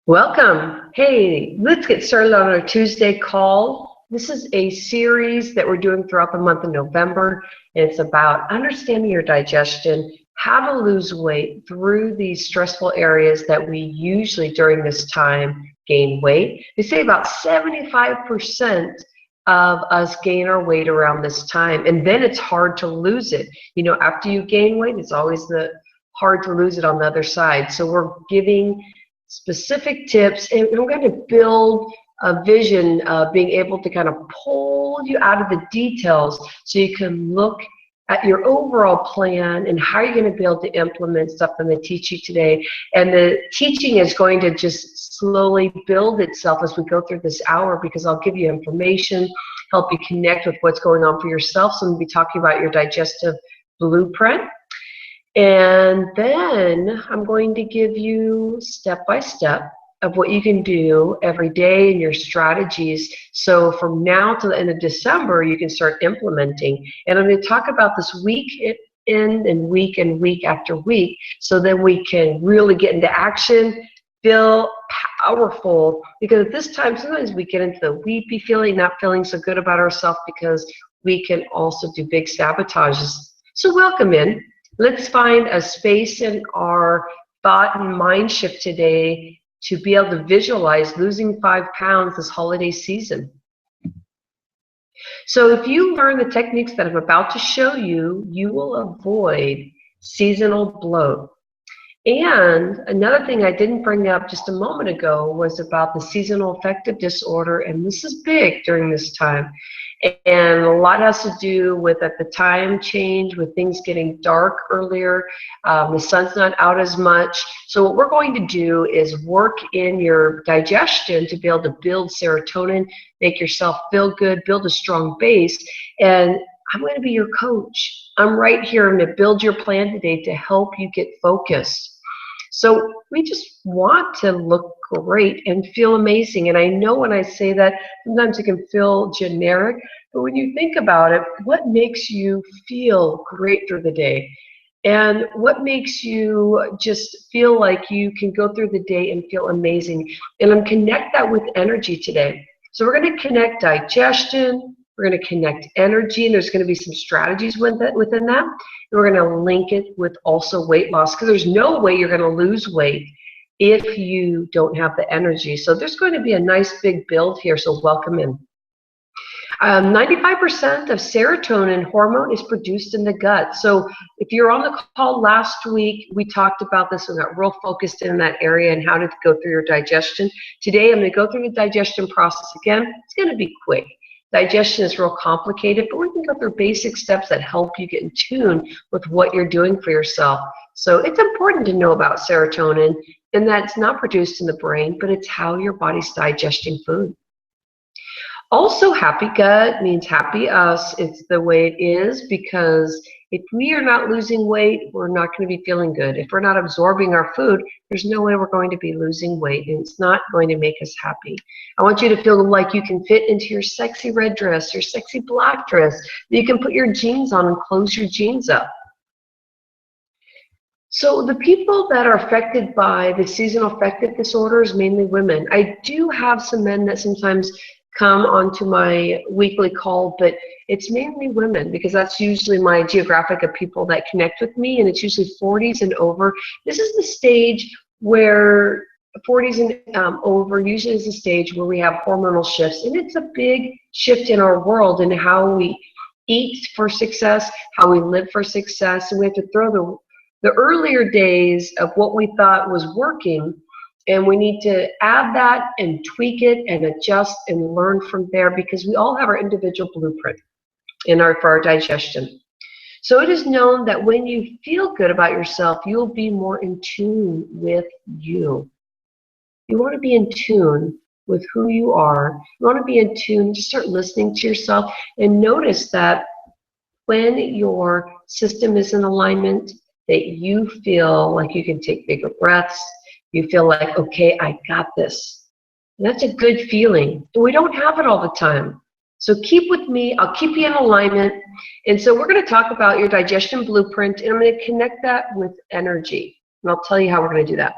Welcome. Hey, let's get started on our Tuesday call. This is a series that we're doing throughout the month of November. And it's about understanding your digestion, how to lose weight through these stressful areas that we usually during this time gain weight. They say about 75% of us gain our weight around this time, and then it's hard to lose it. You know, after you gain weight, it's always hard to lose it on the other side. So we're giving specific tips, and we're going to build a vision of being able to kind of pull you out of the details so you can look at your overall plan and how you're going to be able to implement stuff that they teach you today. And the teaching is going to just slowly build itself as we go through this hour, because I'll give you information, help you connect with what's going on for yourself. So I'm going to be talking about your digestive blueprint. And then I'm going to give you step by step of what you can do every day and your strategies. So from now to the end of December, you can start implementing. And I'm going to talk about this week in and week after week, so then we can really get into action, feel powerful. Because at this time, sometimes we get into the weepy feeling, not feeling so good about ourselves, because we can also do big sabotages. So welcome in. Let's find a space in our thought and mind shift today to be able to visualize losing 5 pounds this holiday season. So if you learn the techniques that I'm about to show you, you will avoid seasonal bloat. And another thing I didn't bring up just a moment ago was about the seasonal affective disorder, and this is big during this time. And a lot has to do with at the time change, with things getting dark earlier, the sun's not out as much. So what we're going to do is work in your digestion to be able to build serotonin, make yourself feel good, build a strong base. And I'm going to be your coach. I'm right here. I'm going to build your plan today to help you get focused. So we just want to look great and feel amazing. And I know when I say that, sometimes it can feel generic, but when you think about it, what makes you feel great through the day? And what makes you just feel like you can go through the day and feel amazing? And I'm connect that with energy today. So we're going to connect digestion, we're going to connect energy, and there's going to be some strategies within that. And we're going to link it with also weight loss, because there's no way you're going to lose weight if you don't have the energy. So there's going to be a nice big build here, so welcome in. 95% of serotonin hormone is produced in the gut. So if you're on the call last week, we talked about this and got real focused in that area and how to go through your digestion. Today, I'm going to go through the digestion process again. It's going to be quick. Digestion is real complicated, but we can go through basic steps that help you get in tune with what you're doing for yourself. So it's important to know about serotonin, and that it's not produced in the brain, but it's how your body's digesting food. Also, happy gut means happy us. It's the way it is, because if we are not losing weight, we're not going to be feeling good. If we're not absorbing our food, there's no way we're going to be losing weight, and it's not going to make us happy. I want you to feel like you can fit into your sexy red dress, your sexy black dress. You can put your jeans on and close your jeans up. So the people that are affected by the seasonal affective disorder is mainly women. I do have some men that sometimes come onto my weekly call, but it's mainly women, because that's usually my geographic of people that connect with me, and it's usually 40s and over. This is the stage where 40s and over usually is the stage where we have hormonal shifts, and it's a big shift in our world and how we eat for success, how we live for success, and we have to throw the earlier days of what we thought was working, and we need to add that and tweak it and adjust and learn from there, because we all have our individual blueprint for our digestion. So it is known that when you feel good about yourself, you'll be more in tune with you. You want to be in tune with who you are. You want to be in tune, just start listening to yourself and notice that when your system is in alignment, that you feel like you can take bigger breaths. You feel like, okay, I got this. And that's a good feeling. And we don't have it all the time. So keep with me. I'll keep you in alignment. And so we're going to talk about your digestion blueprint, and I'm going to connect that with energy. And I'll tell you how we're going to do that.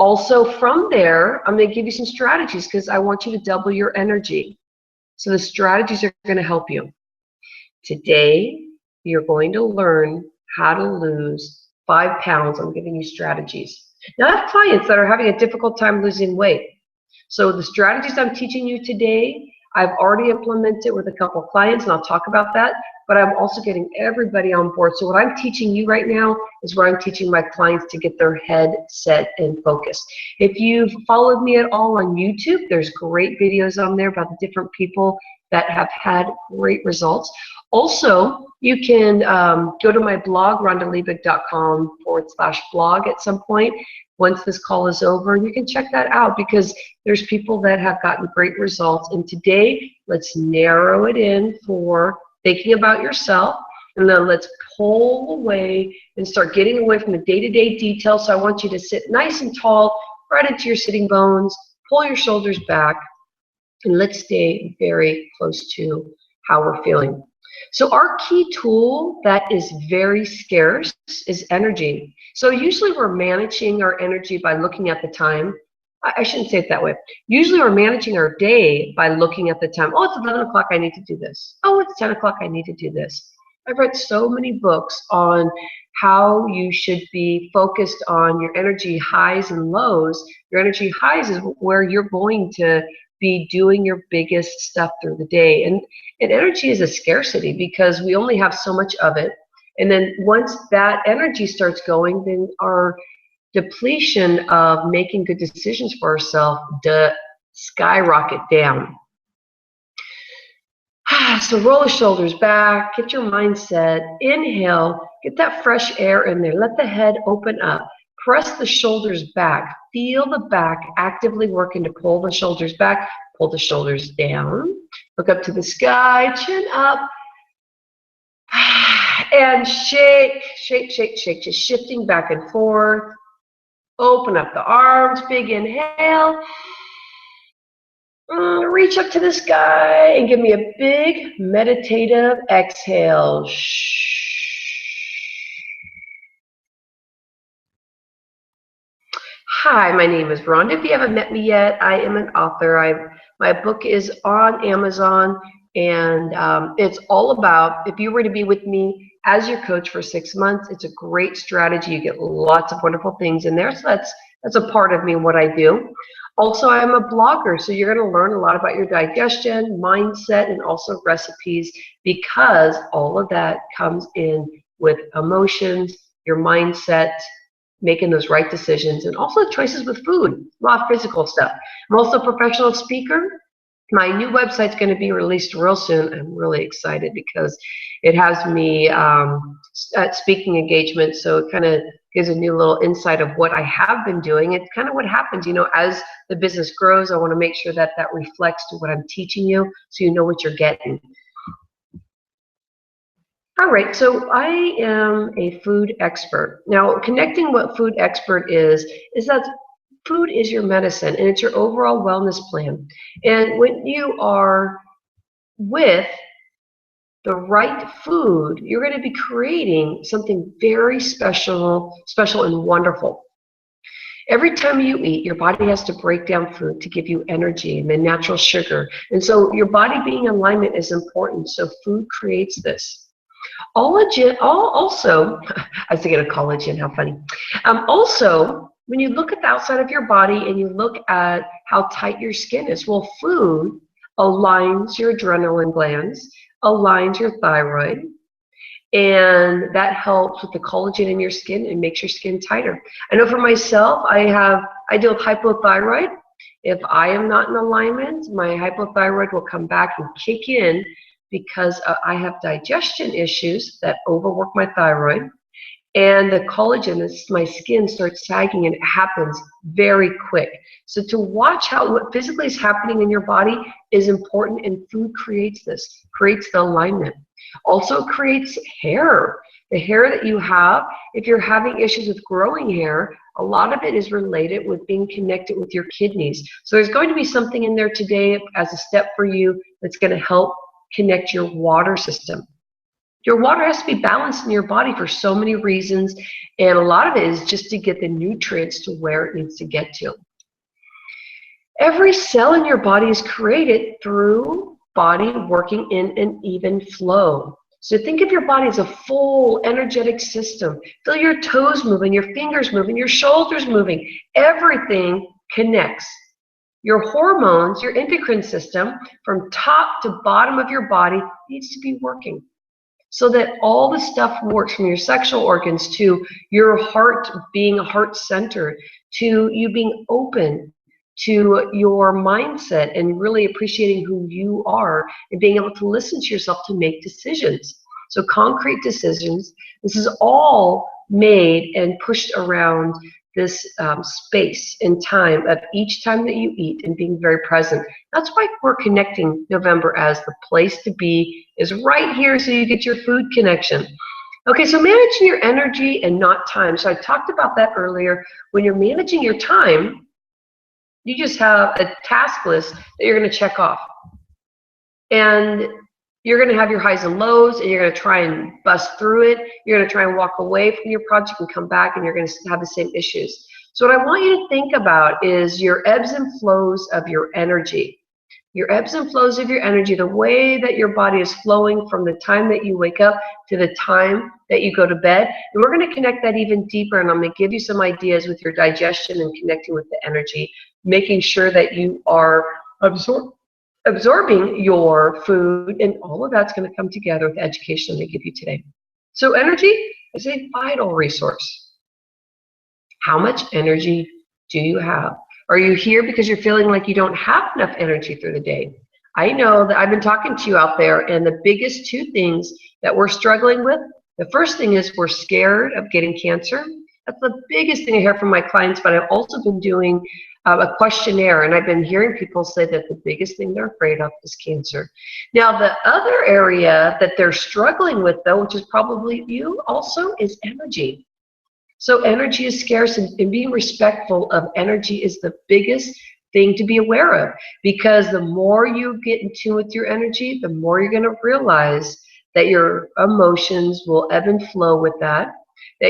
Also from there, I'm going to give you some strategies because I want you to double your energy. So the strategies are going to help you. Today, you're going to learn how to lose 5 pounds. I'm giving you strategies. Now, I have clients that are having a difficult time losing weight. So the strategies I'm teaching you today, I've already implemented with a couple of clients, and I'll talk about that, but I'm also getting everybody on board. So what I'm teaching you right now is where I'm teaching my clients to get their head set and focused. If you've followed me at all on YouTube, there's great videos on there about the different people that have had great results. Also, you can go to my blog, rondaliebig.com/blog at some point. Once this call is over, you can check that out because there's people that have gotten great results. And today, let's narrow it in for thinking about yourself, and then let's pull away and start getting away from the day-to-day details. So I want you to sit nice and tall, right into your sitting bones, pull your shoulders back, and let's stay very close to how we're feeling. So our key tool that is very scarce is energy. So usually we're managing our energy by looking at the time. I shouldn't say it that way. Usually we're managing our day by looking at the time. Oh, it's 11 o'clock, I need to do this. Oh, it's 10 o'clock, I need to do this. I've read so many books on how you should be focused on your energy highs and lows. Your energy highs is where you're going to be doing your biggest stuff through the day. And energy is a scarcity because we only have so much of it. And then once that energy starts going, then our depletion of making good decisions for ourselves skyrocket down. So roll the shoulders back, get your mindset, inhale, get that fresh air in there, let the head open up, press the shoulders back, feel the back actively working to pull the shoulders back, pull the shoulders down, look up to the sky, chin up, and shake, shake, shake, shake, just shifting back and forth. Open up the arms, big inhale. Reach up to the sky and give me a big meditative exhale. Hi, my name is Rhonda. If you haven't met me yet, I am an author. My book is on Amazon, and it's all about, if you were to be with me as your coach for 6 months, it's a great strategy. You get lots of wonderful things in there. So that's a part of me, what I do. Also, I'm a blogger, so you're going to learn a lot about your digestion, mindset, and also recipes, because all of that comes in with emotions, your mindset, making those right decisions, and also choices with food, a lot of physical stuff. I'm also a professional speaker. My new website's going to be released real soon. I'm really excited because it has me at speaking engagements, so it kind of gives a new little insight of what I have been doing. It's kind of what happens, you know, as the business grows. I want to make sure that that reflects to what I'm teaching you, so you know what you're getting. All right, so I am a food expert. Now, connecting what food expert is that food is your medicine, and it's your overall wellness plan. And when you are with the right food, you're going to be creating something very special and wonderful. Every time you eat, your body has to break down food to give you energy and then natural sugar. And so your body being in alignment is important. So food creates this. Also, I was thinking of collagen, how funny. Also, when you look at the outside of your body and you look at how tight your skin is, well, food aligns your adrenaline glands, aligns your thyroid, and that helps with the collagen in your skin and makes your skin tighter. I know for myself, I deal with hypothyroid. If I am not in alignment, my hypothyroid will come back and kick in because I have digestion issues that overwork my thyroid. And the collagen, my skin starts sagging, and it happens very quick. So to watch what physically is happening in your body is important, and food creates this, creates the alignment. Also creates hair. The hair that you have, if you're having issues with growing hair, a lot of it is related with being connected with your kidneys. So there's going to be something in there today as a step for you that's going to help connect your water system. Your water has to be balanced in your body for so many reasons, and a lot of it is just to get the nutrients to where it needs to get to. Every cell in your body is created through body working in an even flow. So think of your body as a full energetic system. Feel your toes moving, your fingers moving, your shoulders moving. Everything connects. Your hormones, your endocrine system, from top to bottom of your body needs to be working, so that all the stuff works, from your sexual organs to your heart being heart-centered, to you being open, to your mindset and really appreciating who you are and being able to listen to yourself to make decisions. So concrete decisions, this is all made and pushed around this space and time of each time that you eat and being very present. That's why we're connecting November as the place to be is right here, so you get your food connection. Okay, so managing your energy and not time. So I talked about that earlier. When you're managing your time, you just have a task list that you're going to check off. And you're going to have your highs and lows, and you're going to try and bust through it. You're going to try and walk away from your project and come back, and you're going to have the same issues. So what I want you to think about is your ebbs and flows of your energy. Your ebbs and flows of your energy, the way that your body is flowing from the time that you wake up to the time that you go to bed. And we're going to connect that even deeper, and I'm going to give you some ideas with your digestion and connecting with the energy, making sure that you are absorbing your food, and all of that's going to come together with the education I'm going to give you today. So energy is a vital resource. How much energy do you have? Are you here because you're feeling like you don't have enough energy through the day? I know that I've been talking to you out there, and the biggest two things that we're struggling with, the first thing is we're scared of getting cancer. That's the biggest thing I hear from my clients, but I've also been doing a questionnaire, and I've been hearing people say that the biggest thing they're afraid of is cancer. Now, the other area that they're struggling with, though, which is probably you also, is energy. So energy is scarce, and being respectful of energy is the biggest thing to be aware of, because the more you get in tune with your energy, the more you're going to realize that your emotions will ebb and flow with that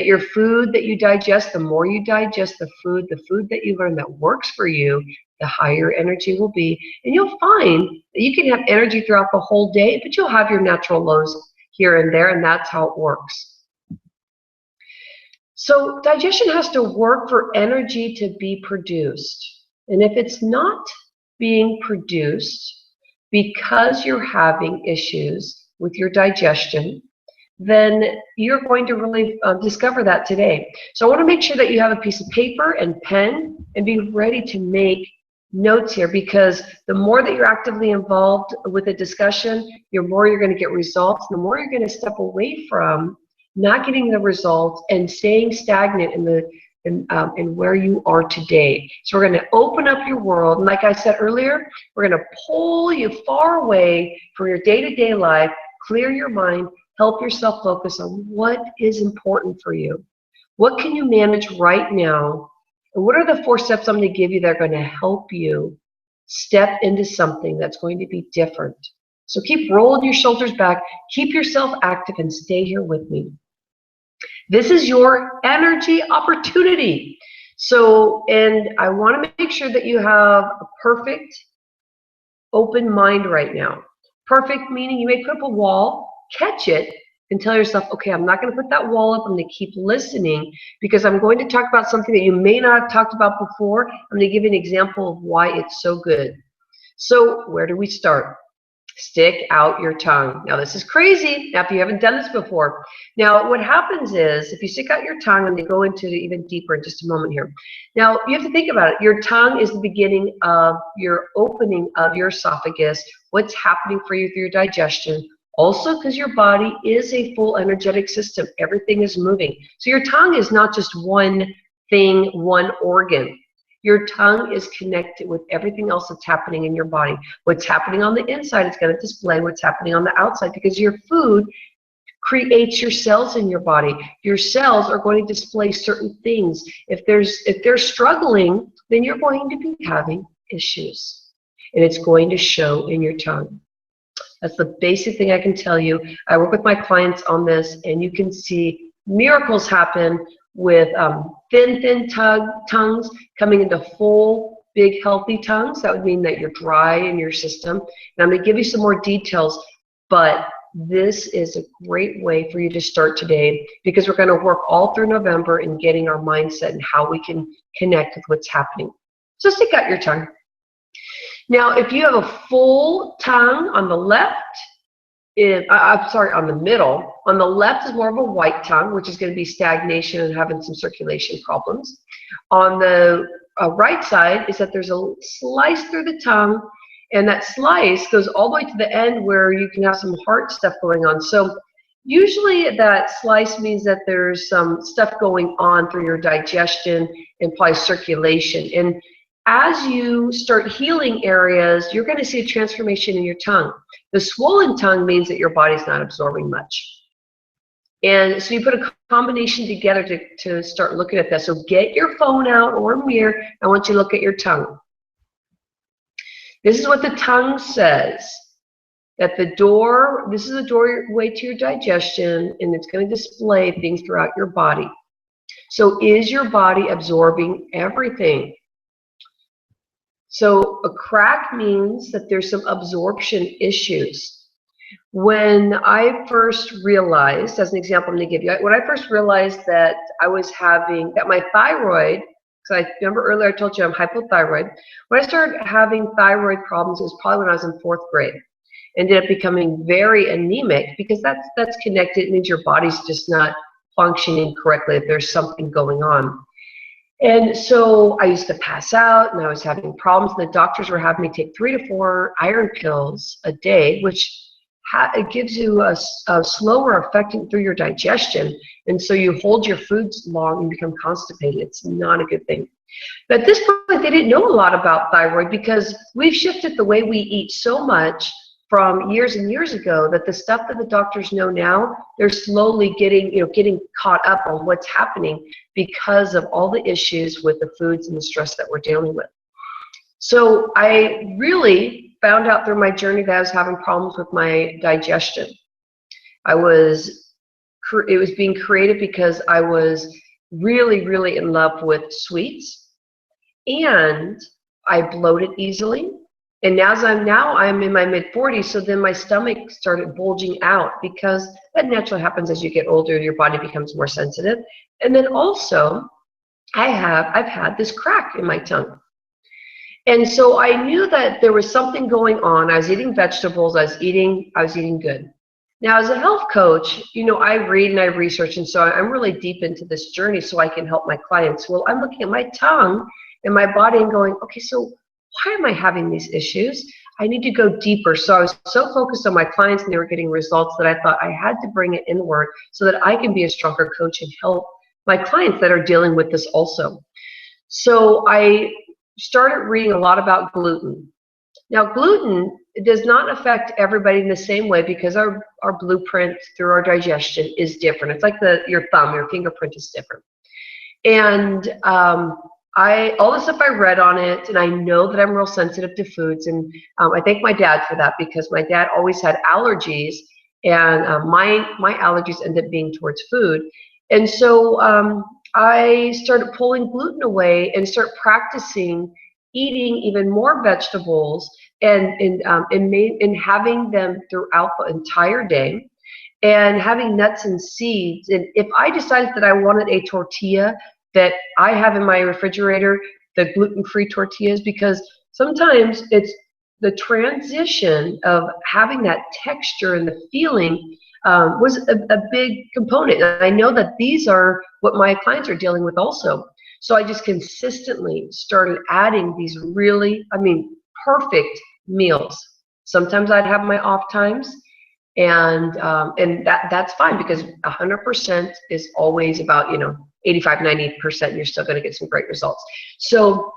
your food that you digest, the more you digest the food that you learn that works for you, the higher energy will be. And you'll find that you can have energy throughout the whole day, but you'll have your natural lows here and there, and that's how it works. So digestion has to work for energy to be produced. And if it's not being produced because you're having issues with your digestion, then you're going to really discover that today. So I want to make sure that you have a piece of paper and pen and be ready to make notes here, because the more that you're actively involved with a discussion, the more you're going to get results, the more you're going to step away from not getting the results and staying stagnant in where you are today. So we're going to open up your world, and like I said earlier, we're going to pull you far away from your day-to-day life, clear your mind, help yourself focus on what is important for you. What can you manage right now? And what are the 4 steps I'm going to give you that are going to help you step into something that's going to be different? So keep rolling your shoulders back, keep yourself active, and stay here with me. This is your energy opportunity. So, and I want to make sure that you have a perfect open mind right now. Perfect meaning you may put up a wall, catch it, and tell yourself, okay, I'm not going to put that wall up. I'm going to keep listening, because I'm going to talk about something that you may not have talked about before. I'm going to give you an example of why it's so good. So where do we start? Stick out your tongue. Now, this is crazy now if you haven't done this before. Now, what happens is if you stick out your tongue, and they go into it even deeper in just a moment here. Now, you have to think about it. Your tongue is the beginning of your opening of your esophagus, what's happening for you through your digestion. Also, because your body is a full energetic system. Everything is moving. So your tongue is not just one thing, one organ. Your tongue is connected with everything else that's happening in your body. What's happening on the inside is going to display what's happening on the outside, because your food creates your cells in your body. Your cells are going to display certain things. If they're struggling, then you're going to be having issues, and it's going to show in your tongue. That's the basic thing I can tell you. I work with my clients on this, and you can see miracles happen with thin tongues coming into full, big, healthy tongues. That would mean that you're dry in your system. And I'm going to give you some more details, but this is a great way for you to start today, because we're going to work all through November in getting our mindset and how we can connect with what's happening. So stick out your tongue. Now, if you have a full tongue on the left, on the middle. On the left is more of a white tongue, which is going to be stagnation and having some circulation problems. On the right side is that there's a slice through the tongue, and that slice goes all the way to the end where you can have some heart stuff going on. So usually that slice means that there's some stuff going on through your digestion and probably circulation. And as you start healing areas, you're going to see a transformation in your tongue. The swollen tongue means that your body's not absorbing much. And so you put a combination together to start looking at that. So get your phone out or a mirror. I want you to look at your tongue. This is what the tongue says. That this is the doorway to your digestion, and it's going to display things throughout your body. So is your body absorbing everything? So a crack means that there's some absorption issues. When I first realized, as an example I'm going to give you, when I first realized that I was having, that my thyroid, because I remember earlier I told you I'm hypothyroid, when I started having thyroid problems, it was probably when I was in 4th grade. Ended up becoming very anemic, because that's connected. It means your body's just not functioning correctly, if there's something going on. And so I used to pass out, and I was having problems. The doctors were having me take 3 to 4 iron pills a day, which it gives you a slower effect through your digestion. And so you hold your foods long and become constipated. It's not a good thing. But at this point, they didn't know a lot about thyroid, because we've shifted the way we eat so much from years and years ago that the stuff that the doctors know now, they're slowly getting caught up on what's happening because of all the issues with the foods and the stress that we're dealing with. So I really found out through my journey that I was having problems with my digestion. It was being created because I was really, really in love with sweets, and I bloated easily. And now I'm in my mid-40s, so then my stomach started bulging out, because that naturally happens as you get older. Your body becomes more sensitive. And then also, I've had this crack in my tongue. And so I knew that there was something going on. I was eating vegetables. I was eating good. Now, as a health coach, I read and I research, and so I'm really deep into this journey so I can help my clients. Well, I'm looking at my tongue and my body and going, okay, so why am I having these issues? I need to go deeper. So I was so focused on my clients and they were getting results that I thought I had to bring it inward so that I can be a stronger coach and help my clients that are dealing with this also. So I started reading a lot about gluten. Now, gluten does not affect everybody in the same way, because our blueprint through our digestion is different. It's like your thumb, your fingerprint is different. And all the stuff I read on it, and I know that I'm real sensitive to foods, and I thank my dad for that, because my dad always had allergies, and my allergies ended up being towards food. And so I started pulling gluten away and start practicing eating even more vegetables and having them throughout the entire day, and having nuts and seeds. And if I decided that I wanted a tortilla that I have in my refrigerator, the gluten-free tortillas, because sometimes it's the transition of having that texture and the feeling was a big component. And I know that these are what my clients are dealing with also. So I just consistently started adding these really, perfect meals. Sometimes I'd have my off times, and that's fine, because 100% is always about 85-90%. You're still going to get some great results. So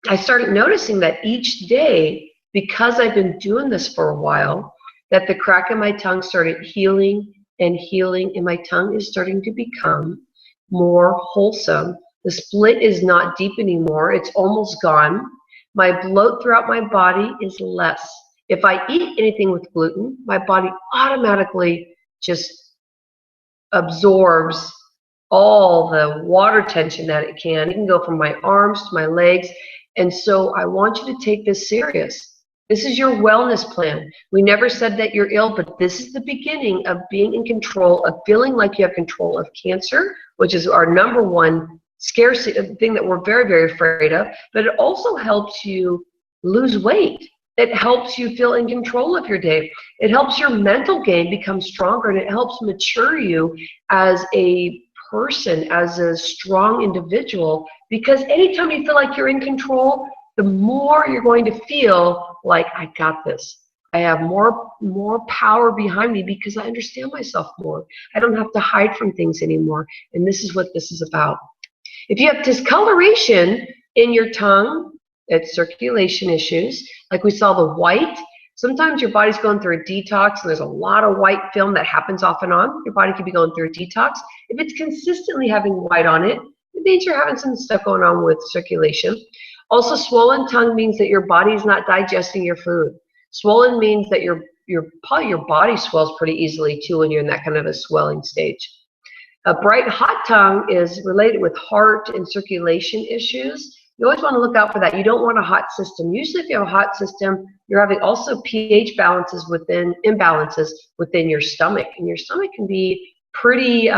I started noticing that each day, because I've been doing this for a while, that the crack in my tongue started healing and healing, and my tongue is starting to become more wholesome. The split is not deep anymore. It's almost gone. My bloat throughout my body is less. If I eat anything with gluten, my body automatically just absorbs all the water tension that it can. It can go from my arms to my legs. And so I want you to take this serious. This is your wellness plan. We never said that you're ill, but this is the beginning of being in control, of feeling like you have control of cancer, which is our number one scarcity thing that we're very, very afraid of. But it also helps you lose weight. It helps you feel in control of your day. It helps your mental game become stronger, and it helps mature you as a person, as a strong individual, because anytime you feel like you're in control, the more you're going to feel like, I got this. I have more power behind me because I understand myself more. I don't have to hide from things anymore. And this is what this is about. If you have discoloration in your tongue, it's circulation issues. Like we saw the white. Sometimes your body's going through a detox, and there's a lot of white film that happens off and on. Your body could be going through a detox. If it's consistently having white on it, it means you're having some stuff going on with circulation. Also, swollen tongue means that your body is not digesting your food. Swollen means that your body swells pretty easily too when you're in that kind of a swelling stage. A bright hot tongue is related with heart and circulation issues. You always want to look out for that. You don't want a hot system. Usually if you have a hot system, you're having also pH imbalances within your stomach. And your stomach can be pretty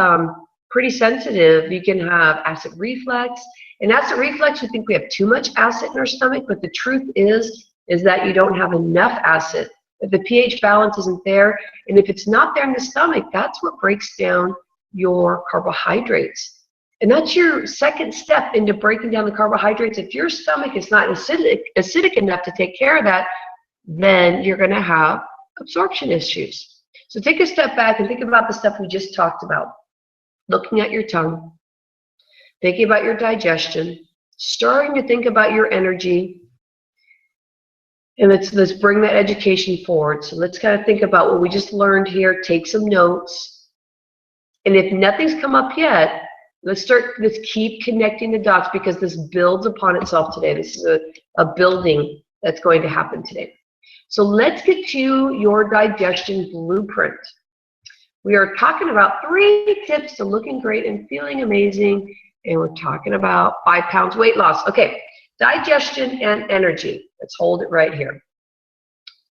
sensitive. You can have acid reflux. And acid reflux, we think we have too much acid in our stomach, but the truth is that you don't have enough acid. If the pH balance isn't there, and if it's not there in the stomach, that's what breaks down your carbohydrates. And that's your second step into breaking down the carbohydrates. If your stomach is not acidic enough to take care of that, then you're going to have absorption issues. So take a step back and think about the stuff we just talked about. Looking at your tongue, thinking about your digestion, starting to think about your energy. And let's bring that education forward. So let's kind of think about what we just learned here, take some notes. And if nothing's come up yet, let's keep connecting the dots, because this builds upon itself today. This is a building that's going to happen today. So let's get to your digestion blueprint. We are talking about 3 tips to looking great and feeling amazing, and we're talking about 5 pounds weight loss. Okay, digestion and energy. Let's hold it right here.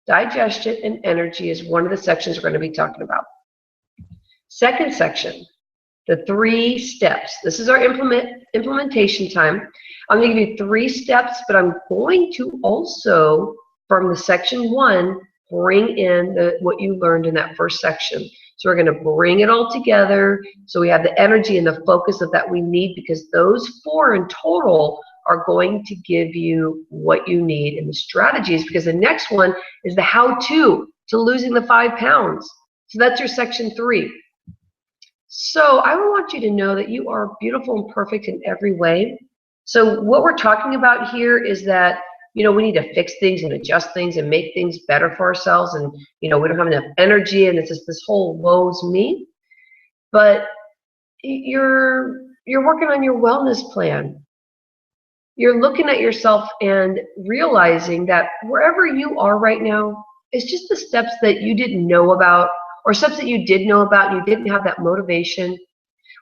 Digestion and energy is one of the sections we're going to be talking about. Second section, the 3 steps. This is our implementation time. I'm going to give you 3 steps, but I'm going to also, from the section 1, bring in what you learned in that first section. So we're going to bring it all together so we have the energy and the focus of that we need, because those 4 in total are going to give you what you need in the strategies, because the next one is the how-to losing the 5 pounds. So that's your section 3. So I want you to know that you are beautiful and perfect in every way. So what we're talking about here is that, we need to fix things and adjust things and make things better for ourselves. And, we don't have enough energy, and it's just this whole woe's me. But you're working on your wellness plan. You're looking at yourself and realizing that wherever you are right now, it's just the steps that you didn't know about, or steps that you did know about and you didn't have that motivation.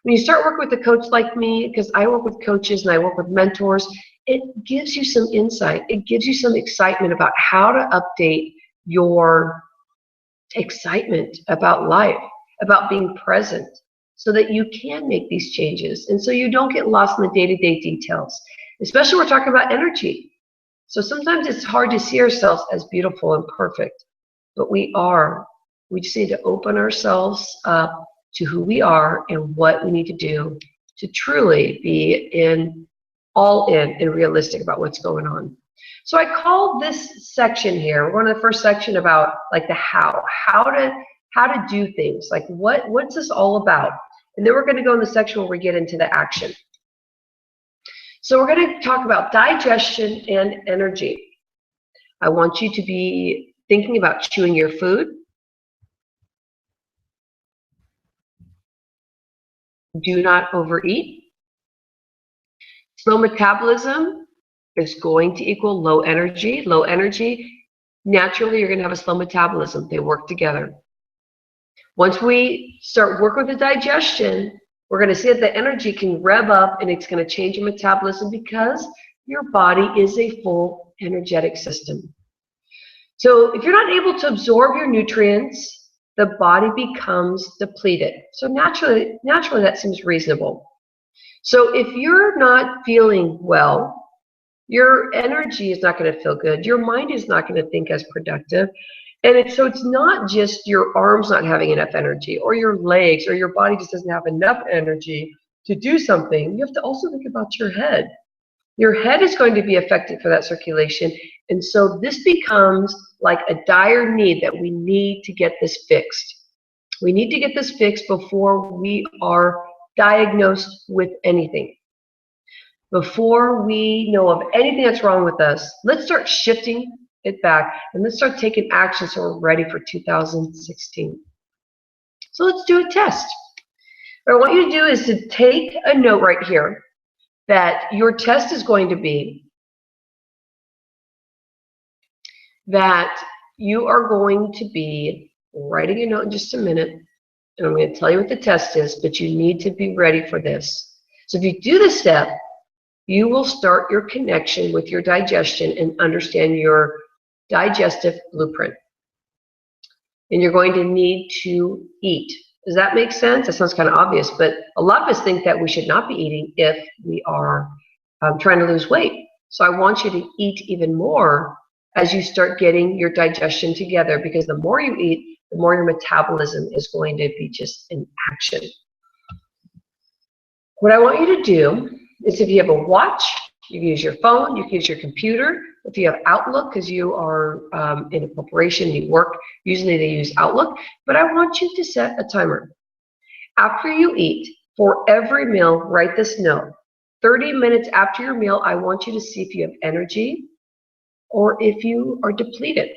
When you start working with a coach like me, because I work with coaches and I work with mentors, it gives you some insight. It gives you some excitement about how to update your excitement about life, about being present, so that you can make these changes and so you don't get lost in the day-to-day details. Especially we're talking about energy. So sometimes it's hard to see ourselves as beautiful and perfect, but we are. We just need to open ourselves up to who we are and what we need to do to truly be all in and realistic about what's going on. So I called this section here, we're going to the first section about like the how to do things, like what's this all about? And then we're going to go in the section where we get into the action. So we're going to talk about digestion and energy. I want you to be thinking about chewing your food. Do not overeat. Slow metabolism is going to equal low energy. Low energy naturally you're going to have a slow metabolism. They work together. Once we start working with the digestion, we're going to see that the energy can rev up and it's going to change your metabolism because your body is a full energetic system. So if you're not able to absorb your nutrients, the body becomes depleted. So naturally that seems reasonable. So if you're not feeling well, your energy is not going to feel good. Your mind is not going to think as productive. And so it's not just your arms not having enough energy or your legs or your body just doesn't have enough energy to do something. You have to also think about your head. Your head is going to be affected for that circulation. And so this becomes like a dire need that we need to get this fixed. We need to get this fixed before we are diagnosed with anything. Before we know of anything that's wrong with us, let's start shifting it back and let's start taking action so we're ready for 2016. So let's do a test. What I want you to do is to take a note right here that your test is going to be that you are going to be writing a note in just a minute, and I'm going to tell you what the test is, but you need to be ready for this. So if you do this step, you will start your connection with your digestion and understand your digestive blueprint. And you're going to need to eat. Does that make sense? That sounds kind of obvious, but a lot of us think that we should not be eating if we are trying to lose weight. So I want you to eat even more as you start getting your digestion together, because the more you eat, the more your metabolism is going to be just in action. What I want you to do is, if you have a watch, you can use your phone, you can use your computer. If you have Outlook, because you are in a corporation, you work, usually they use Outlook, but I want you to set a timer. After you eat, for every meal, write this note. 30 minutes after your meal, I want you to see if you have energy or if you are depleted.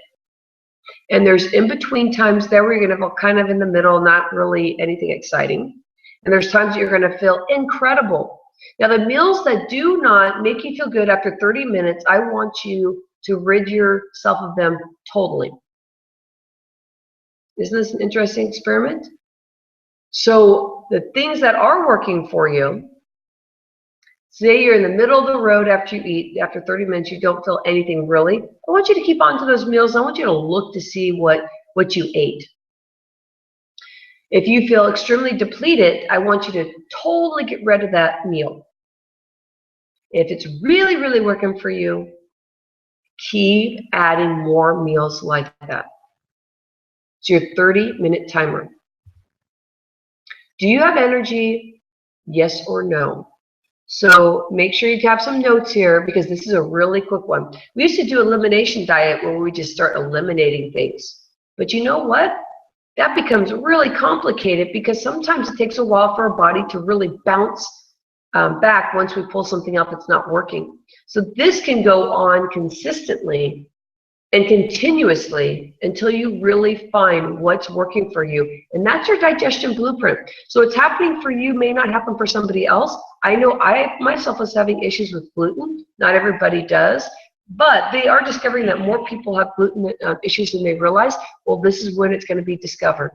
And there's in-between times there where you're going to feel kind of in the middle, not really anything exciting. And there's times that you're going to feel incredible. Now, the meals that do not make you feel good after 30 minutes, I want you to rid yourself of them totally. Isn't this an interesting experiment? So the things that are working for you, say you're in the middle of the road after you eat, after 30 minutes, you don't feel anything really. I want you to keep on to those meals. I want you to look to see what you ate. If you feel extremely depleted, I want you to totally get rid of that meal. If it's really, really working for you, keep adding more meals like that. It's your 30-minute timer. Do you have energy? Yes or no? So make sure you have some notes here, because this is a really quick one. We used to do elimination diet where we just start eliminating things. But you know what? That becomes really complicated, because sometimes it takes a while for our body to really bounce back once we pull something out that's not working. So this can go on consistently and continuously until you really find what's working for you. And that's your digestion blueprint. So what's happening for you may not happen for somebody else. I know I myself was having issues with gluten. Not everybody does. But they are discovering that more people have gluten issues than they realize. Well, this is when it's going to be discovered.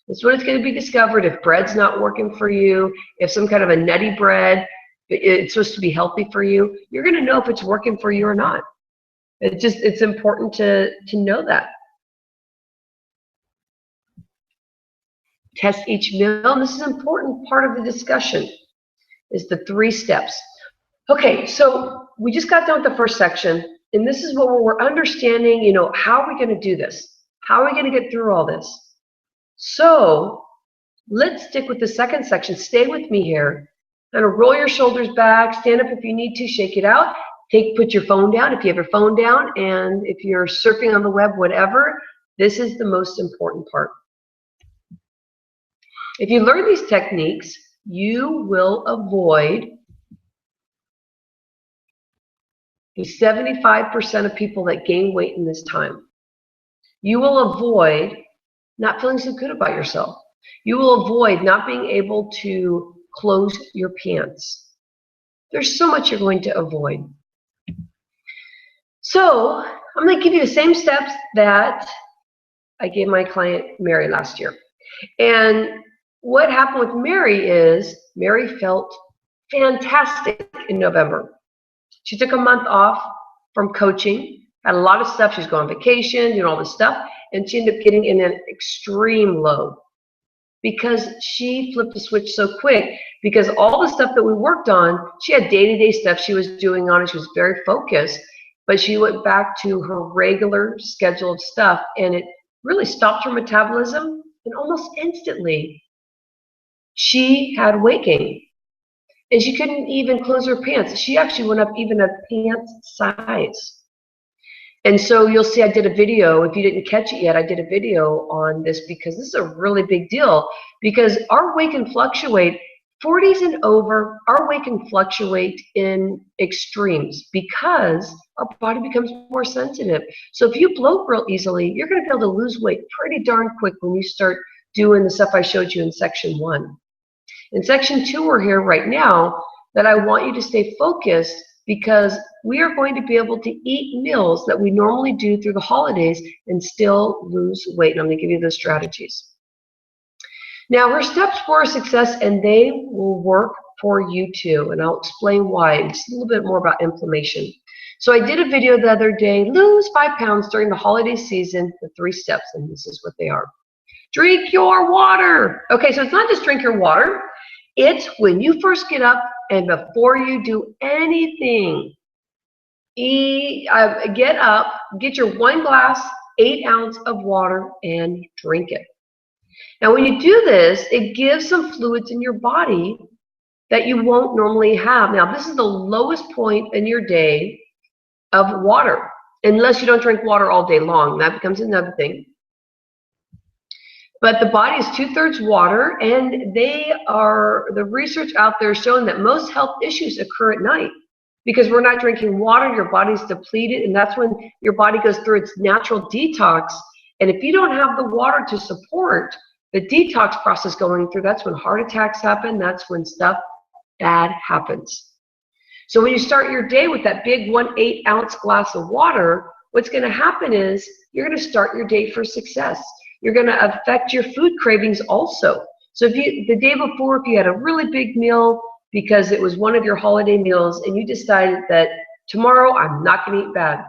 This is when it's going to be discovered. If bread's not working for you, if some kind of a nutty bread, it's supposed to be healthy for you, you're going to know if it's working for you or not. It's important to know that. Test each meal. And this is an important part of the discussion, is the 3 steps. Okay, so we just got done with the first section, and this is what we're understanding, how are we going to do this? How are we going to get through all this? So let's stick with the second section. Stay with me here. Kind of roll your shoulders back, stand up if you need to, shake it out. Put your phone down if you have your phone down, and if you're surfing on the web, whatever, this is the most important part. If you learn these techniques, you will avoid the 75% of people that gain weight in this time. You will avoid not feeling so good about yourself. You will avoid not being able to close your pants. There's so much you're going to avoid. So I'm going to give you the same steps that I gave my client Mary last year. And what happened with Mary is Mary felt fantastic in November. She took a month off from coaching, had a lot of stuff. She was going on vacation, doing all this stuff, and she ended up getting in an extreme low because she flipped the switch so quick, because all the stuff that we worked on, she had day-to-day stuff she was doing on it. She was very focused, but she went back to her regular scheduled stuff, and it really stopped her metabolism, and almost instantly she had weight gain. And she couldn't even close her pants. She actually went up even a pants size. And so you'll see I did a video. If you didn't catch it yet, I did a video on this because this is a really big deal, because our weight can fluctuate. 40s and over, our weight can fluctuate in extremes because our body becomes more sensitive. So if you bloat real easily, you're going to be able to lose weight pretty darn quick when you start doing the stuff I showed you in section 1. In section 2, we're here right now, that I want you to stay focused, because we are going to be able to eat meals that we normally do through the holidays and still lose weight. And I'm going to give you those strategies. Now, her steps for success, and they will work for you too. And I'll explain why. Just a little bit more about inflammation. So I did a video the other day, lose 5 pounds during the holiday season, the 3 steps, and this is what they are. Drink your water. Okay, so it's not just drink your water. It's when you first get up and before you do anything. Get up, get your 1 glass, 8 ounce of water, and drink it. Now, when you do this, it gives some fluids in your body that you won't normally have. Now, this is the lowest point in your day of water, unless you don't drink water all day long. That becomes another thing. But the body is 2/3 water, and the research out there is showing that most health issues occur at night because we're not drinking water. Your body's depleted, and that's when your body goes through its natural detox. And if you don't have the water to support the detox process going through, that's when heart attacks happen. That's when stuff bad happens. So when you start your day with that big 1 8-ounce glass of water, what's going to happen is you're going to start your day for success. You're going to affect your food cravings also. So if the day before, if you had a really big meal because it was one of your holiday meals and you decided that tomorrow I'm not going to eat bad.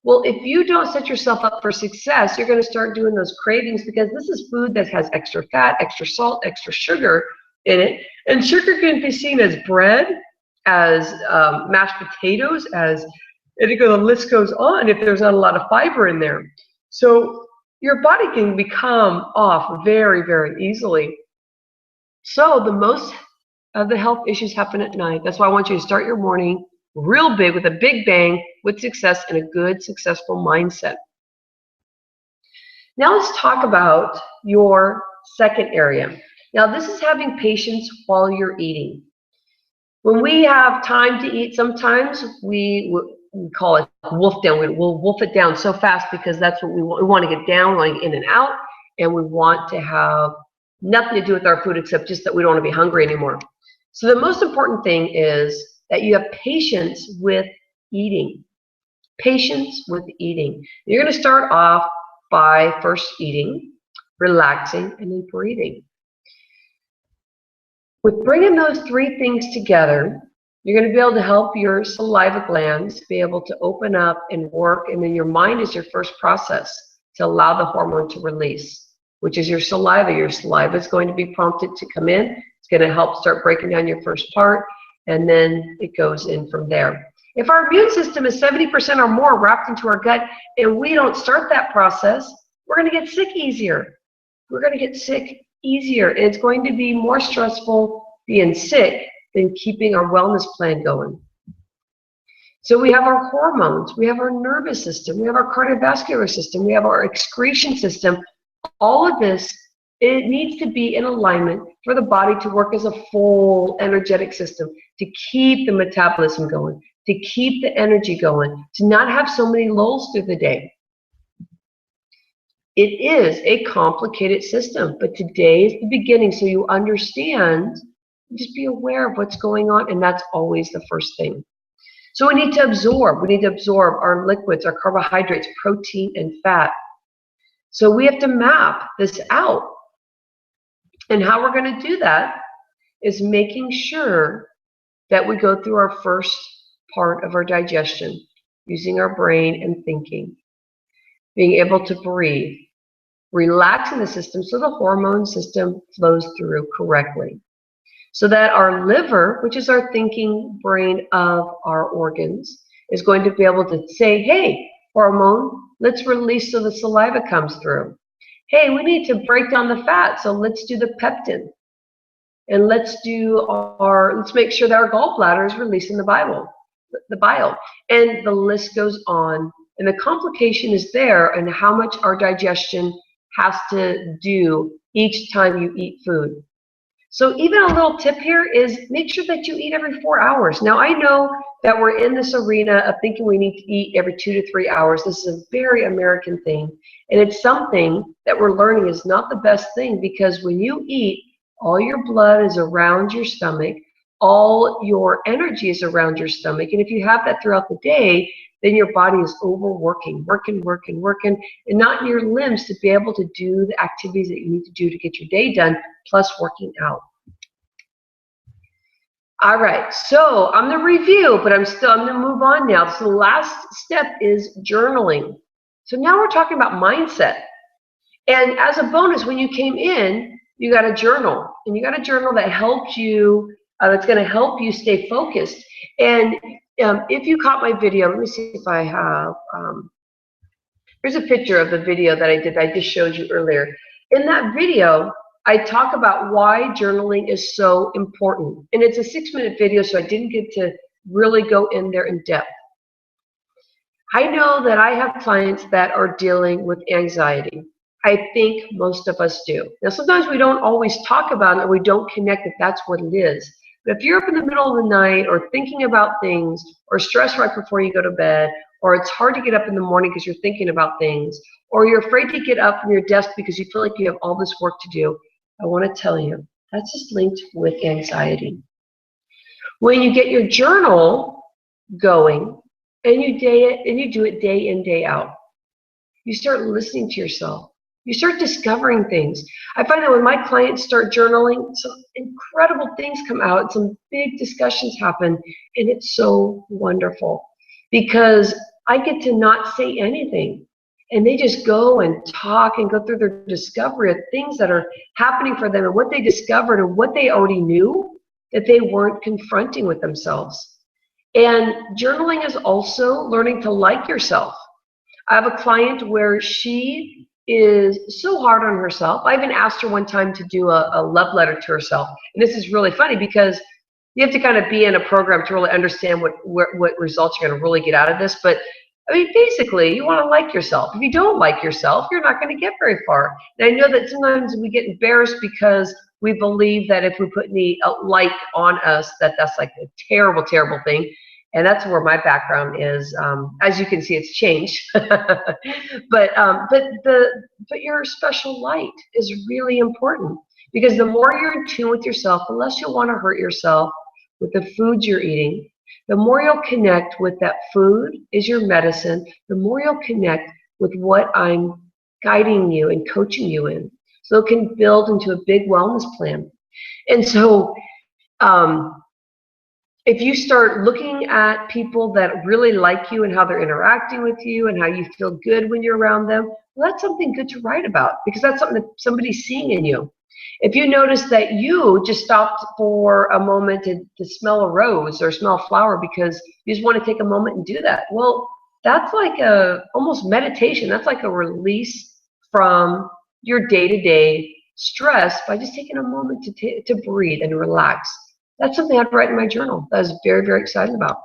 Well, if you don't set yourself up for success, you're going to start doing those cravings, because this is food that has extra fat, extra salt, extra sugar in it. And sugar can be seen as bread, as mashed potatoes, and the list goes on if there's not a lot of fiber in there. So your body can become off very, very easily. So the most of the health issues happen at night. That's why I want you to start your morning real big, with a big bang, with success and a good, successful mindset. Now let's talk about your second area. Now this is having patience while you're eating. When we have time to eat, sometimes we call it wolf down. We'll wolf it down so fast because that's what we want. We want to get down, we want to get in and out, and we want to have nothing to do with our food except just that we don't want to be hungry anymore. So the most important thing is that you have patience with eating. Patience with eating. You're going to start off by first eating, relaxing, and then breathing. With bringing those 3 things together, you're going to be able to help your saliva glands be able to open up and work, and then your mind is your first process to allow the hormone to release, which is your saliva. Your saliva is going to be prompted to come in. It's going to help start breaking down your first part, and then it goes in from there. If our immune system is 70% or more wrapped into our gut and we don't start that process, we're going to get sick easier. We're going to get sick easier, and it's going to be more stressful being sick than keeping our wellness plan going. So we have our hormones, we have our nervous system, we have our cardiovascular system, we have our excretion system. All of this, it needs to be in alignment for the body to work as a full energetic system, to keep the metabolism going, to keep the energy going, to not have so many lulls through the day. It is a complicated system, but today is the beginning, so you understand. Just be aware of what's going on, and that's always the first thing. So we need to absorb. We need to absorb our liquids, our carbohydrates, protein, and fat. So we have to map this out. And how we're going to do that is making sure that we go through our first part of our digestion, using our brain and thinking, being able to breathe, relaxing the system so the hormone system flows through correctly, so that our liver, which is our thinking brain of our organs, is going to be able to say, hey, hormone, let's release so the saliva comes through. Hey, we need to break down the fat, so let's do the peptin. And let's make sure that our gallbladder is releasing the bile. And the list goes on. And the complication is there in how much our digestion has to do each time you eat food. So even a little tip here is make sure that you eat every 4 hours. Now I know that we're in this arena of thinking we need to eat every 2 to 3 hours. This is a very American thing. And it's something that we're learning is not the best thing, because when you eat, all your blood is around your stomach, all your energy is around your stomach. And if you have that throughout the day, then your body is overworking, working, and not in your limbs to be able to do the activities that you need to do to get your day done, plus working out. All right, so I'm going to review, but I'm going to move on now. So the last step is journaling. So now we're talking about mindset. And as a bonus, when you came in, you got a journal, and you got a journal that helps you, that's going to help you stay focused. And if you caught my video, let me see if I have, here's a picture of the video that I just showed you earlier. In that video, I talk about why journaling is so important. And it's a 6-minute video, so I didn't get to really go in there in depth. I know that I have clients that are dealing with anxiety. I think most of us do. Now, sometimes we don't always talk about it, or we don't connect that that's what it is. But if you're up in the middle of the night, or thinking about things, or stressed right before you go to bed, or it's hard to get up in the morning because you're thinking about things, or you're afraid to get up from your desk because you feel like you have all this work to do, I want to tell you, that's just linked with anxiety. When you get your journal going, and you do it day in, day out, you start listening to yourself. You start discovering things. I find that when my clients start journaling, some incredible things come out, some big discussions happen, and it's so wonderful because I get to not say anything, and they just go and talk and go through their discovery of things that are happening for them and what they discovered and what they already knew that they weren't confronting with themselves. And journaling is also learning to like yourself. I have a client where she is so hard on herself. I even asked her one time to do a love letter to herself. And this is really funny because you have to kind of be in a program to really understand what results you're going to really get out of this. But I mean, basically, you want to like yourself. If you don't like yourself, you're not going to get very far. And I know that sometimes we get embarrassed because we believe that if we put any like on us, that's like a terrible, terrible thing. And that's where my background is. As you can see, it's changed. but your special light is really important, because the more you're in tune with yourself, the less you'll want to hurt yourself with the foods you're eating. The more you'll connect with that food is your medicine. The more you'll connect with what I'm guiding you and coaching you in, so it can build into a big wellness plan. And so, if you start looking at people that really like you and how they're interacting with you and how you feel good when you're around them, well, that's something good to write about, because that's something that somebody's seeing in you. If you notice that you just stopped for a moment to smell a rose or smell a flower because you just want to take a moment and do that, well, that's like almost meditation. That's like a release from your day-to-day stress by just taking a moment to breathe and relax. That's something I'd write in my journal that I was very, very excited about.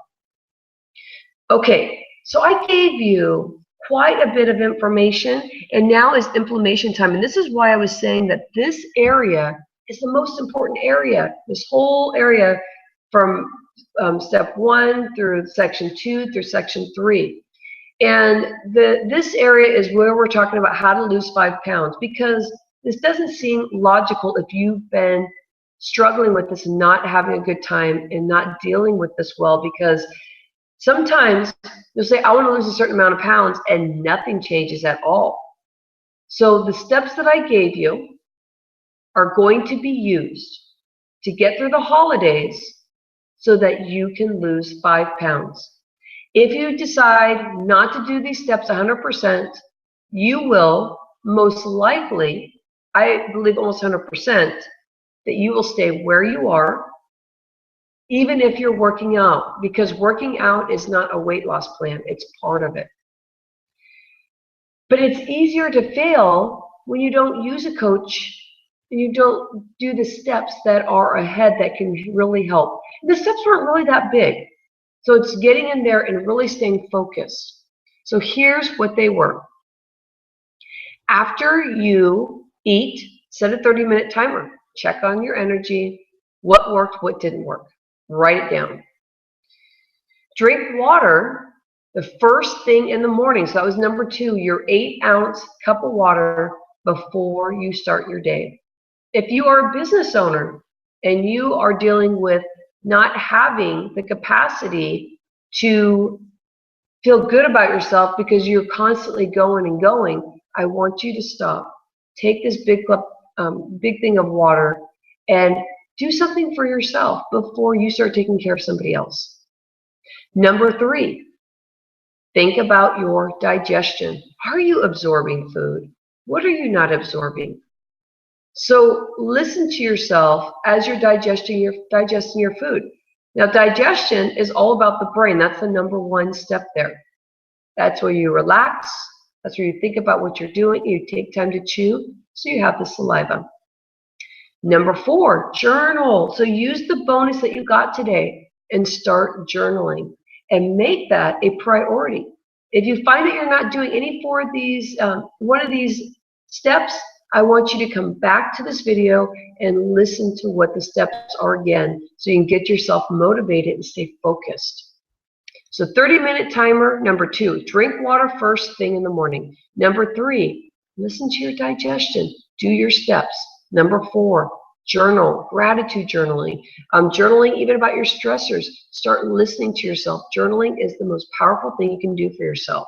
Okay, so I gave you quite a bit of information, and now is implementation time. And this is why I was saying that this area is the most important area, this whole area from step 1 through section 2 through section 3. And this area is where we're talking about how to lose 5 pounds, because this doesn't seem logical if you've been struggling with this and not having a good time and not dealing with this well, because Sometimes you'll say, I want to lose a certain amount of pounds, and nothing changes at all. So the steps that I gave you are going to be used to get through the holidays so that you can lose 5 pounds. If you decide not to do these steps 100%, you will most likely, I believe almost 100%, that you will stay where you are, even if you're working out, because working out is not a weight loss plan, it's part of it. But it's easier to fail when you don't use a coach and you don't do the steps that are ahead that can really help. The steps weren't really that big. So it's getting in there and really staying focused. So here's what they were. After you eat, set a 30-minute timer. Check on your energy, what worked, what didn't work. Write it down. Drink water the first thing in the morning. So that was number 2, your 8-ounce cup of water before you start your day. If you are a business owner and you are dealing with not having the capacity to feel good about yourself because you're constantly going and going, I want you to stop. Take this big thing of water and do something for yourself before you start taking care of somebody else. Number 3, think about your digestion. Are you absorbing food? What are you not absorbing? So listen to yourself as you're digesting your food. Now, digestion is all about the brain. That's the number 1 step there. That's where you relax. That's where you think about what you're doing. You take time to chew, so you have the saliva. Number 4, journal. So use the bonus that you got today and start journaling and make that a priority. If you find that you're not doing any one of these steps, I want you to come back to this video and listen to what the steps are again so you can get yourself motivated and stay focused. So 30-minute timer, number 2, drink water first thing in the morning. Number 3, listen to your digestion, do your steps. Number 4, journal, gratitude journaling. Journaling even about your stressors. Start listening to yourself. Journaling is the most powerful thing you can do for yourself.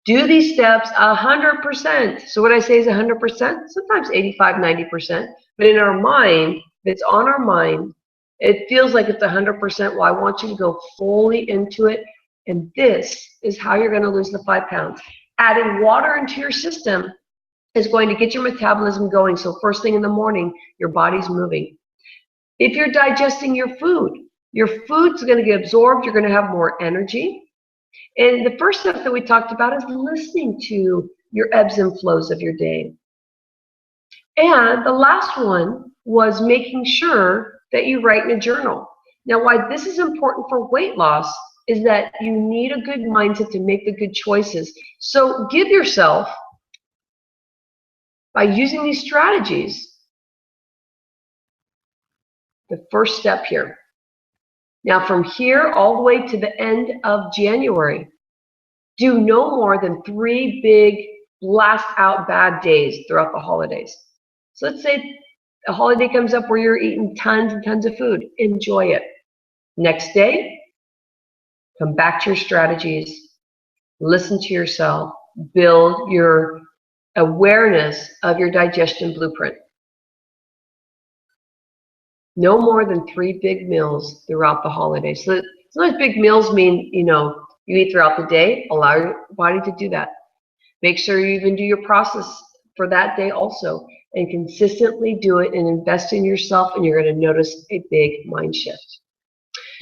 Do these steps 100%. So what I say is 100%, sometimes 85, 90%. But in our mind, if it's on our mind, it feels like it's 100%. Well, I want you to go fully into it. And this is how you're going to lose the 5 pounds. Adding water into your system is going to get your metabolism going. So first thing in the morning, your body's moving. If you're digesting your food's going to get absorbed. You're going to have more energy. And the first step that we talked about is listening to your ebbs and flows of your day. And the last one was making sure that you write in a journal. Now, why this is important for weight loss is that you need a good mindset to make the good choices. So give yourself, by using these strategies, the first step here. Now, from here all the way to the end of January, do no more than 3 big blast out bad days throughout the holidays. So let's say a holiday comes up where you're eating tons and tons of food. Enjoy it. Next day, come back to your strategies, listen to yourself, build your awareness of your digestion blueprint. No more than 3 big meals throughout the holidays. So sometimes big meals mean, you eat throughout the day. Allow your body to do that. Make sure you even do your process for that day also, and consistently do it and invest in yourself, and you're going to notice a big mind shift.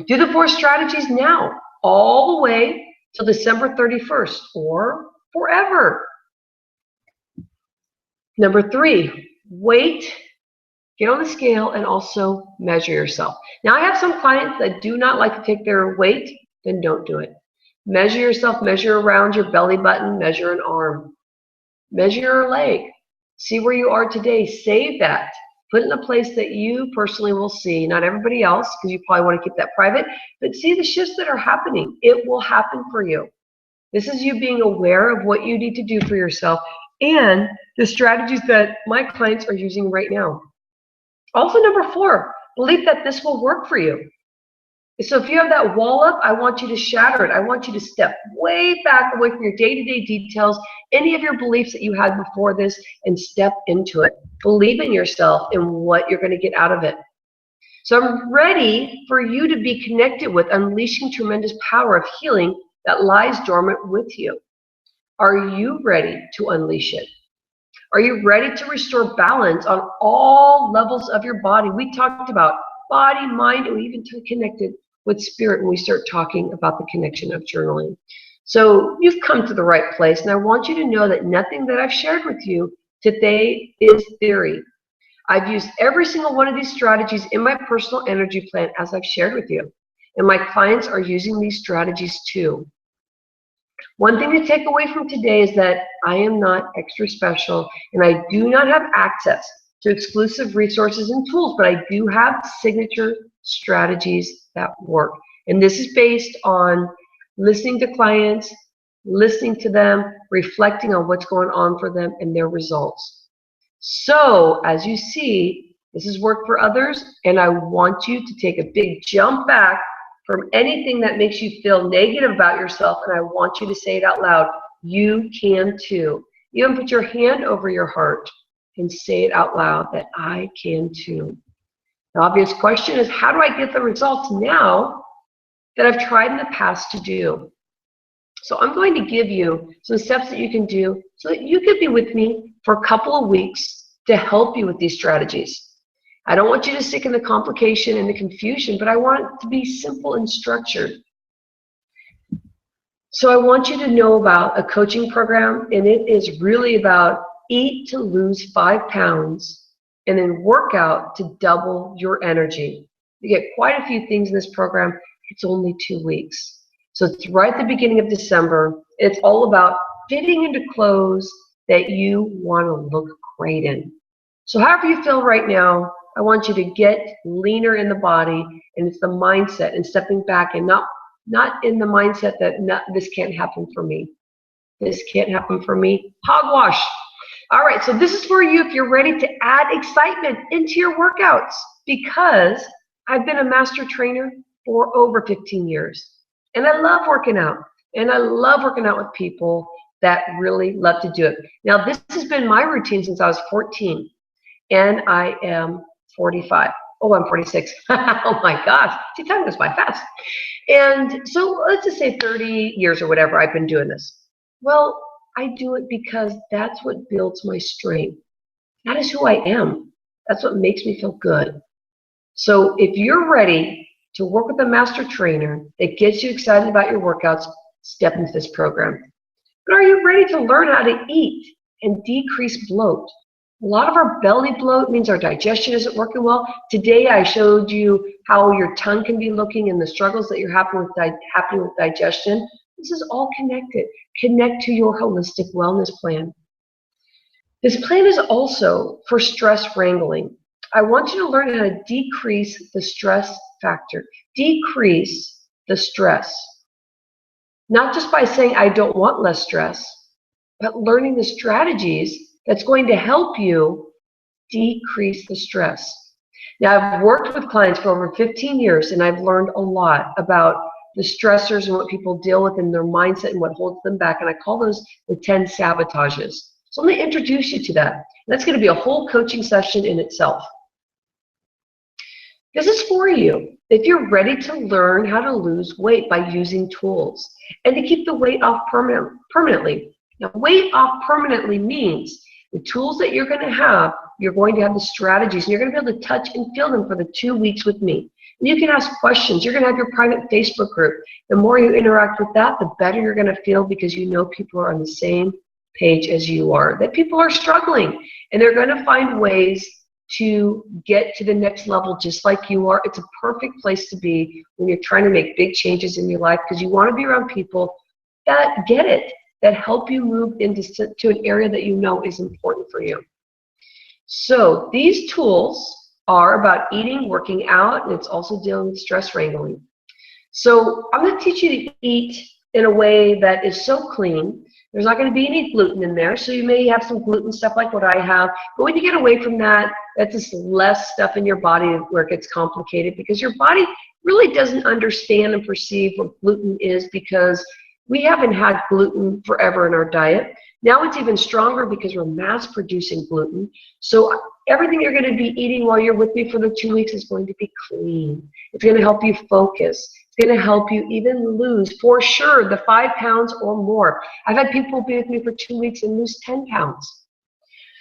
Do the 4 strategies now, all the way till December 31st or forever. Number 3, wait. Get on the scale and also measure yourself. Now, I have some clients that do not like to take their weight, then don't do it. Measure yourself, measure around your belly button, measure an arm, measure your leg. See where you are today, save that. Put it in a place that you personally will see, not everybody else, because you probably want to keep that private, but see the shifts that are happening. It will happen for you. This is you being aware of what you need to do for yourself and the strategies that my clients are using right now. Also, number 4, believe that this will work for you. So if you have that wall up, I want you to shatter it. I want you to step way back away from your day-to-day details, any of your beliefs that you had before this, and step into it. Believe in yourself and what you're going to get out of it. So I'm ready for you to be connected with unleashing tremendous power of healing that lies dormant with you. Are you ready to unleash it? Are you ready to restore balance on all levels of your body? We talked about body, mind, and we even connected with spirit when we start talking about the connection of journaling. So you've come to the right place, and I want you to know that nothing that I've shared with you today is theory. I've used every single one of these strategies in my personal energy plan as I've shared with you, and my clients are using these strategies too. One thing to take away from today is that I am not extra special, and I do not have access to exclusive resources and tools, but I do have signature strategies that work. And this is based on listening to clients, listening to them, reflecting on what's going on for them and their results. So, as you see, this has worked for others, and I want you to take a big jump back from anything that makes you feel negative about yourself, and I want you to say it out loud. You can too. Even put your hand over your heart and say it out loud that I can too. The obvious question is, how do I get the results now that I've tried in the past to do? So I'm going to give you some steps that you can do so that you could be with me for a couple of weeks to help you with these strategies. I don't want you to stick in the complication and the confusion, but I want it to be simple and structured. So I want you to know about a coaching program, and it is really about eat to lose 5 pounds and then work out to double your energy. You get quite a few things in this program. It's only 2 weeks. So it's right at the beginning of December. It's all about fitting into clothes that you want to look great in. So however you feel right now, I want you to get leaner in the body, and it's the mindset and stepping back and not in the mindset that this can't happen for me. This can't happen for me. Hogwash. All right, so this is for you if you're ready to add excitement into your workouts, because I've been a master trainer for over 15 years. And I love working out. And I love working out with people that really love to do it. Now, this has been my routine since I was 14. And I am 45. Oh, I'm 46. Oh my gosh. See, time goes by fast. And so let's just say 30 years or whatever I've been doing this. Well, I do it because that's what builds my strength. That is who I am. That's what makes me feel good. So if you're ready to work with a master trainer that gets you excited about your workouts, step into this program. But are you ready to learn how to eat and decrease bloat? A lot of our belly bloat means our digestion isn't working well. Today I showed you how your tongue can be looking and the struggles that you're having with digestion. This is all connected. Connect to your holistic wellness plan. This plan is also for stress wrangling. I want you to learn how to decrease the stress factor. Decrease the stress. Not just by saying, I don't want less stress, but learning the strategies that's going to help you decrease the stress. Now, I've worked with clients for over 15 years, and I've learned a lot about the stressors and what people deal with in their mindset and what holds them back, and I call those the 10 sabotages. So let me introduce you to that. And that's going to be a whole coaching session in itself. This is for you if you're ready to learn how to lose weight by using tools and to keep the weight off permanently. Now, weight off permanently means the tools that you're going to have, you're going to have the strategies, and you're going to be able to touch and feel them for the 2 weeks with me. And you can ask questions. You're going to have your private Facebook group. The more you interact with that, the better you're going to feel, because you know people are on the same page as you are, that people are struggling, and they're going to find ways to get to the next level just like you are. It's a perfect place to be when you're trying to make big changes in your life, because you want to be around people that get it, that help you move into an area that you know is important for you. So these tools are about eating, working out, and it's also dealing with stress wrangling. So I'm going to teach you to eat in a way that is so clean. There's not going to be any gluten in there, so you may have some gluten stuff like what I have. But when you get away from that, that's just less stuff in your body where it gets complicated, because your body really doesn't understand and perceive what gluten is, because we haven't had gluten forever in our diet. Now it's even stronger because we're mass producing gluten. So everything you're going to be eating while you're with me for the 2 weeks is going to be clean. It's going to help you focus. It's going to help you even lose, for sure, the 5 pounds or more. I've had people be with me for 2 weeks and lose 10 pounds.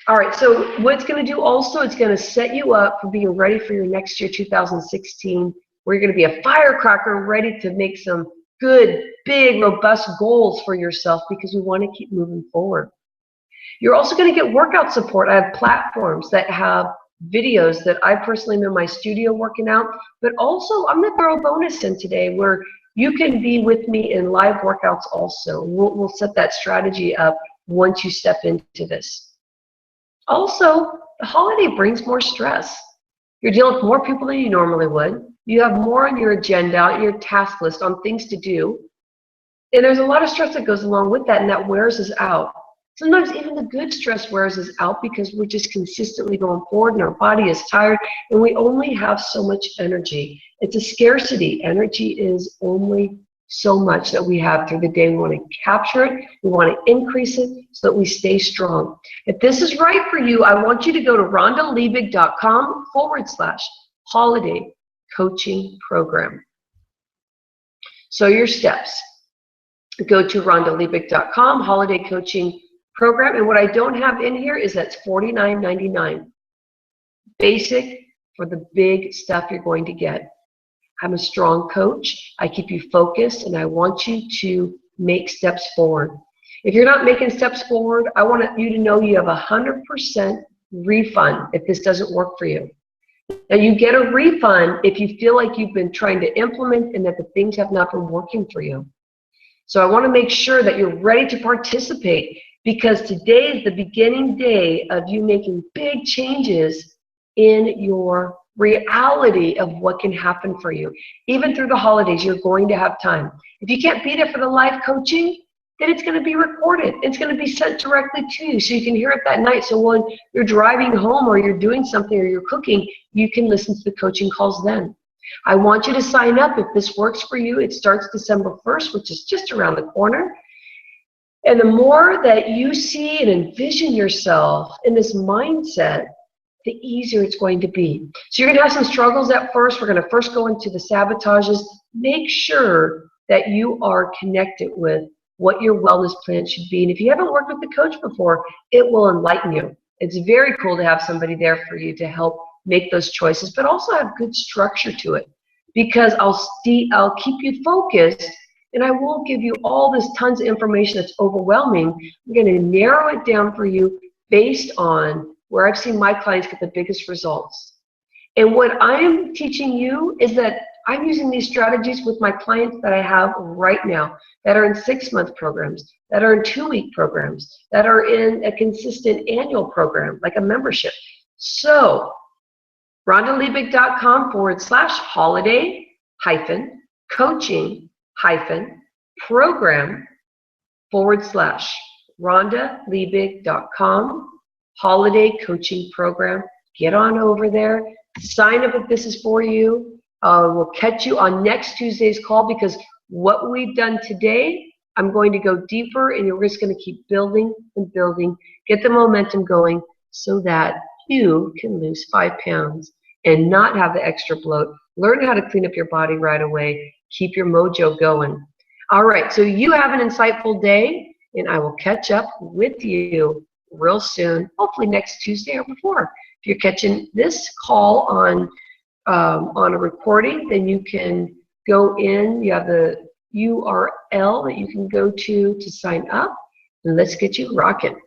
All right, so what it's going to do also, it's going to set you up for being ready for your next year, 2016, where you're going to be a firecracker, ready to make some good, big, robust goals for yourself, because we want to keep moving forward. You're also going to get workout support. I have platforms that have videos that I personally am in my studio working out, but also I'm going to throw a bonus in today where you can be with me in live workouts also. We'll set that strategy up once you step into this. Also, the holiday brings more stress. You're dealing with more people than you normally would. You have more on your agenda, your task list on things to do. And there's a lot of stress that goes along with that, and that wears us out. Sometimes even the good stress wears us out because we're just consistently going forward and our body is tired and we only have so much energy. It's a scarcity. Energy is only so much that we have through the day. We want to capture it. We want to increase it so that we stay strong. If this is right for you, I want you to go to rhondaliebig.com/holiday coaching program. So your steps. Go to rhondaliebig.com, holiday coaching program. And what I don't have in here is that's $49.99. Basic for the big stuff you're going to get. I'm a strong coach. I keep you focused, and I want you to make steps forward. If you're not making steps forward, I want you to know you have 100% refund if this doesn't work for you. Now, you get a refund if you feel like you've been trying to implement and that the things have not been working for you. So I want to make sure that you're ready to participate, because today is the beginning day of you making big changes in your reality of what can happen for you. Even through the holidays, you're going to have time. If you can't be there for the live coaching, then it's going to be recorded. It's going to be sent directly to you so you can hear it that night. So when you're driving home or you're doing something or you're cooking, you can listen to the coaching calls then. I want you to sign up if this works for you. It starts December 1st, which is just around the corner. And the more that you see and envision yourself in this mindset, the easier it's going to be. So you're going to have some struggles at first. We're going to first go into the sabotages. Make sure that you are connected with what your wellness plan should be. And if you haven't worked with the coach before, it will enlighten you. It's very cool to have somebody there for you to help make those choices, but also have good structure to it, because I'll keep you focused, and I won't give you all this tons of information that's overwhelming. I'm going to narrow it down for you based on where I've seen my clients get the biggest results. And what I'm teaching you is that I'm using these strategies with my clients that I have right now, that are in 6-month programs, that are in 2-week programs, that are in a consistent annual program, like a membership. So, rhondaliebig.com/holiday-coaching/rhondaliebig.com/holiday coaching program. Get on over there. Sign up if this is for you. We'll catch you on next Tuesday's call, because what we've done today, I'm going to go deeper, and you're just going to keep building and building, get the momentum going so that you can lose 5 pounds and not have the extra bloat. Learn how to clean up your body right away. Keep your mojo going. All right, so you have an insightful day, and I will catch up with you real soon, hopefully next Tuesday or before. If you're catching this call on a recording, then you can go in. You have the URL that you can go to sign up, and let's get you rocking.